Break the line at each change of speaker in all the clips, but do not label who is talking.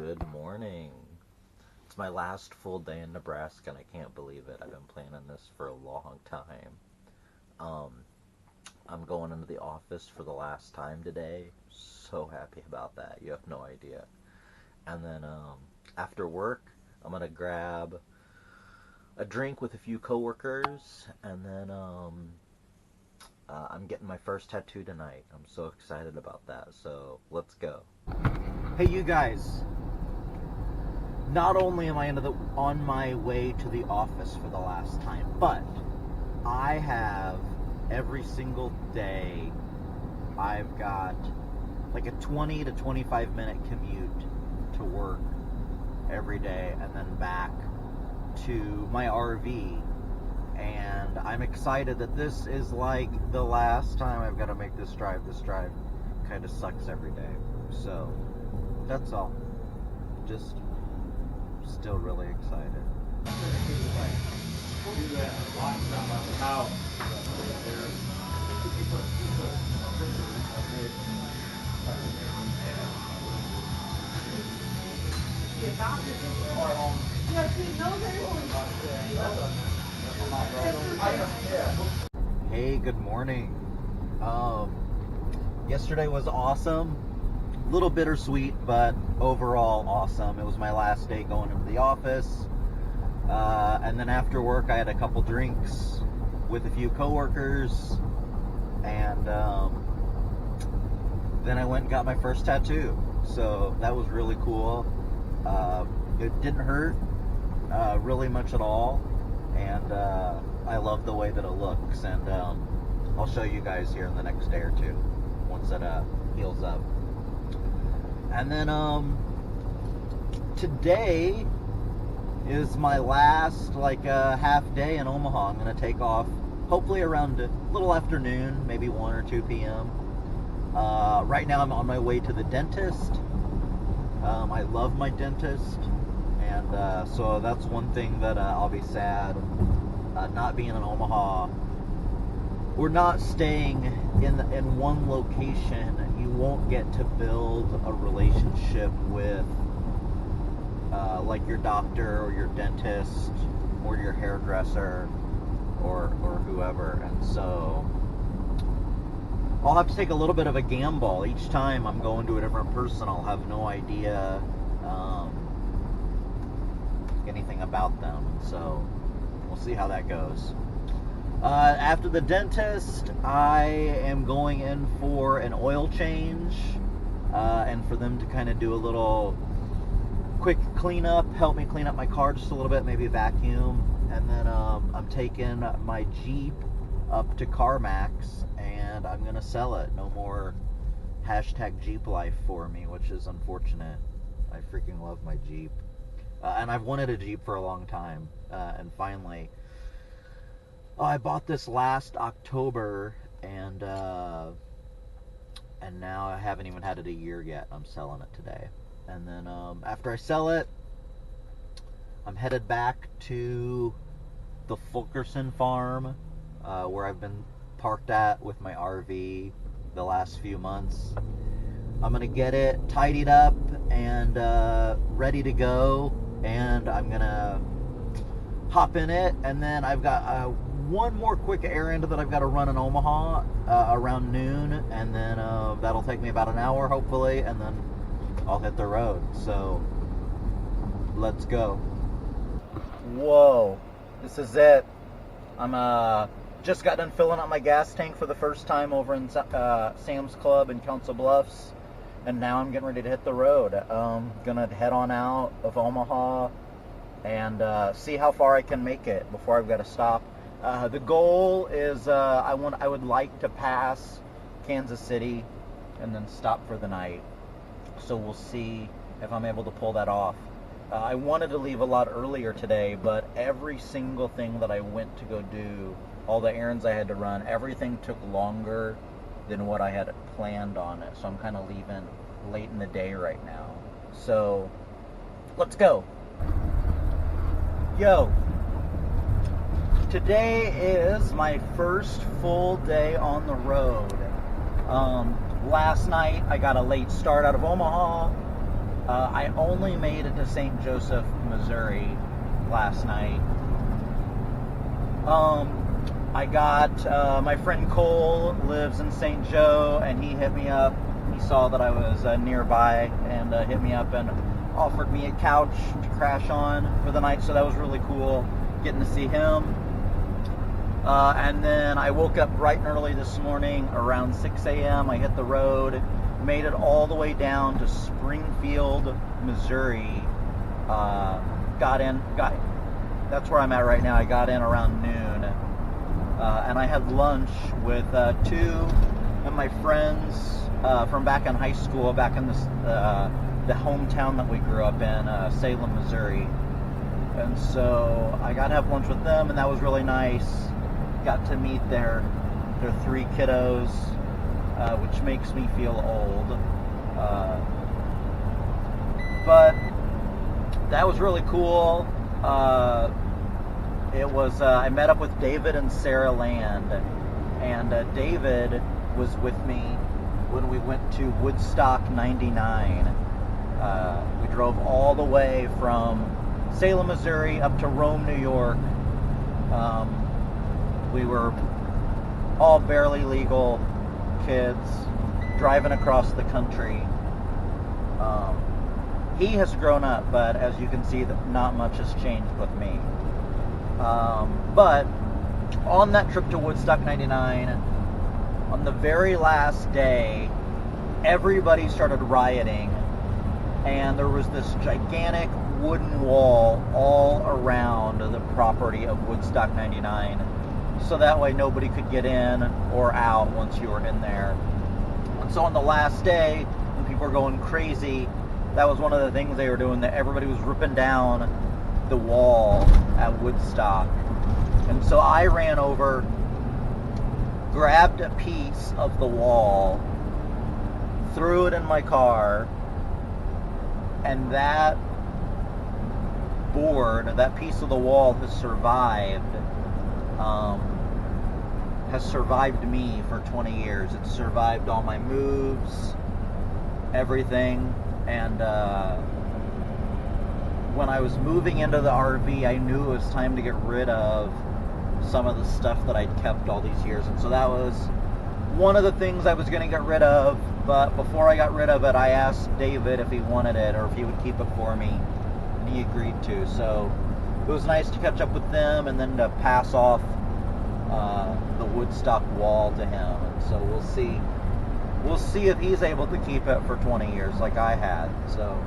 Good morning. It's my last full day in Nebraska and I can't believe it. I've been planning this for a long time. I'm going into the office for the last time today. So happy about that. You have no idea. And then after work, I'm going to grab a drink with a few coworkers, and then I'm getting my first tattoo tonight. I'm so excited about that. So let's go. Hey, you guys. Not only am I on my way to the office for the last time, but I have every single day, I've got like a 20 to 25 minute commute to work every day and then back to my RV. And I'm excited that this is like the last time I've got to make this drive. This drive kind of sucks every day. So that's all. Just still really excited. Hey, good morning. Yesterday was awesome. A little bittersweet, but overall awesome. It was my last day going into the office. And then after work, I had a couple drinks with a few coworkers. And then I went and got my first tattoo. So that was really cool. It didn't hurt really much at all. And I love the way that it looks. And I'll show you guys here in the next day or two once it heals up. And then today is my last half day in Omaha. I'm going to take off hopefully around a little afternoon, maybe 1 or 2 p.m. Right now I'm on my way to the dentist. I love my dentist, and so that's one thing that I'll be sad not being in Omaha. We're not staying in one location. You won't get to build a relationship with like your doctor or your dentist or your hairdresser or whoever. And so I'll have to take a little bit of a gamble. Each time I'm going to a different person, I'll have no idea anything about them. So we'll see how that goes. After the dentist, I am going in for an oil change, and for them to kind of do a little quick cleanup, help me clean up my car just a little bit, maybe vacuum. And then I'm taking my Jeep up to CarMax, and I'm going to sell it. No more #Jeep life for me, which is unfortunate. I freaking love my Jeep. And I've wanted a Jeep for a long time, and finally... I bought this last October, and now I haven't even had it a year yet. I'm selling it today. And then after I sell it, I'm headed back to the Fulkerson farm, where I've been parked at with my RV the last few months. I'm going to get it tidied up and ready to go, and I'm going to hop in it, and then I've got one more quick errand that I've got to run in Omaha around noon, and then that'll take me about an hour hopefully, and then I'll hit the road. So let's go. Whoa, this is it. I'm just got done filling up my gas tank for the first time over in Sam's Club in Council Bluffs, and now I'm getting ready to hit the road. Gonna head on out of Omaha and see how far I can make it before I've got to stop. The goal is I would like to pass Kansas City and then stop for the night. So we'll see if I'm able to pull that off. I wanted to leave a lot earlier today, but every single thing that I went to go do, all the errands I had to run, everything took longer than what I had planned on it. So I'm kind of leaving late in the day right now. So let's go. Yo. Today is my first full day on the road. Last night I got a late start out of Omaha. I only made it to St. Joseph, Missouri last night. I got, my friend Cole lives in St. Joe, and he hit me up. He saw that I was nearby and hit me up and offered me a couch to crash on for the night, so that was really cool getting to see him. And then I woke up bright and early this morning around 6 a.m. I hit the road, made it all the way down to Springfield, Missouri. That's where I'm at right now. I got in around noon. And I had lunch with two of my friends from back in high school, back in the hometown that we grew up in, Salem, Missouri. And so I got to have lunch with them, and that was really nice. Got to meet their three kiddos, which makes me feel old. But that was really cool. I met up with David and Sarah Land, and David was with me when we went to Woodstock 99. We drove all the way from Salem, Missouri up to Rome, New York. We were all barely legal kids driving across the country. He has grown up, but as you can see, not much has changed with me. But on that trip to Woodstock 99, on the very last day, everybody started rioting, and there was this gigantic wooden wall all around the property of Woodstock 99, so that way nobody could get in or out once you were in there. And so on the last day, when people were going crazy, that was one of the things they were doing, that everybody was ripping down the wall at Woodstock. And so I ran over, grabbed a piece of the wall, threw it in my car, and that board, that piece of the wall has survived me for 20 years. It's survived all my moves, everything. And when I was moving into the RV, I knew it was time to get rid of some of the stuff that I'd kept all these years. And so that was one of the things I was going to get rid of. But before I got rid of it, I asked David if he wanted it or if he would keep it for me. And he agreed to. So it was nice to catch up with them and then to pass off the Woodstock wall to him. And so we'll see if he's able to keep it for 20 years like I had. So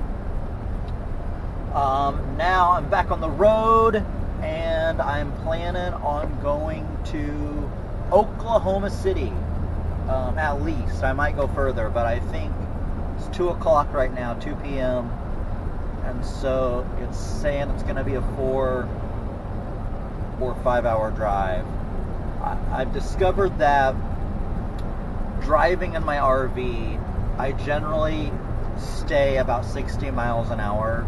now I'm back on the road, and I'm planning on going to Oklahoma City, at least. I might go further, but I think it's 2 o'clock right now, 2 p.m. And so it's saying it's going to be a 4 or 5 hour drive. I've discovered that driving in my RV, I generally stay about 60 miles an hour,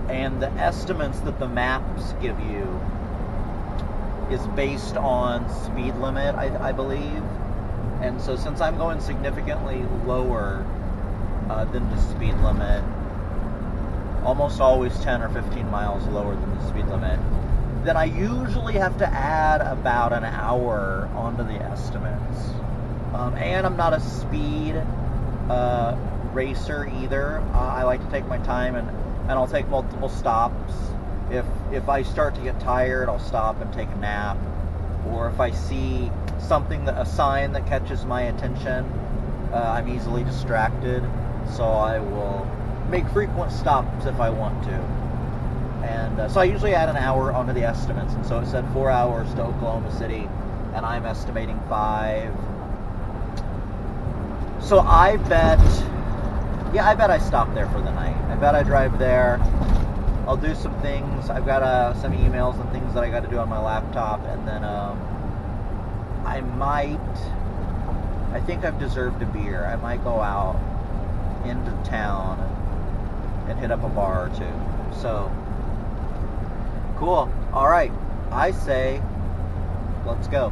and the estimates that the maps give you is based on speed limit, I believe. And so since I'm going significantly lower than the speed limit, almost always 10 or 15 miles lower than the speed limit, then I usually have to add about an hour onto the estimates. And I'm not a speed racer either. I like to take my time, and I'll take multiple stops. If I start to get tired, I'll stop and take a nap. Or if I see a sign that catches my attention, I'm easily distracted, so I will make frequent stops if I want to. And so I usually add an hour onto the estimates, and so it said 4 hours to Oklahoma City, and I'm estimating 5. So I bet I stop there for the night. I bet I drive there. I'll do some things. I've got some emails and things that I got to do on my laptop, and then I think I've deserved a beer. I might go out into town and hit up a bar or two. So, cool. All right. I say, let's go.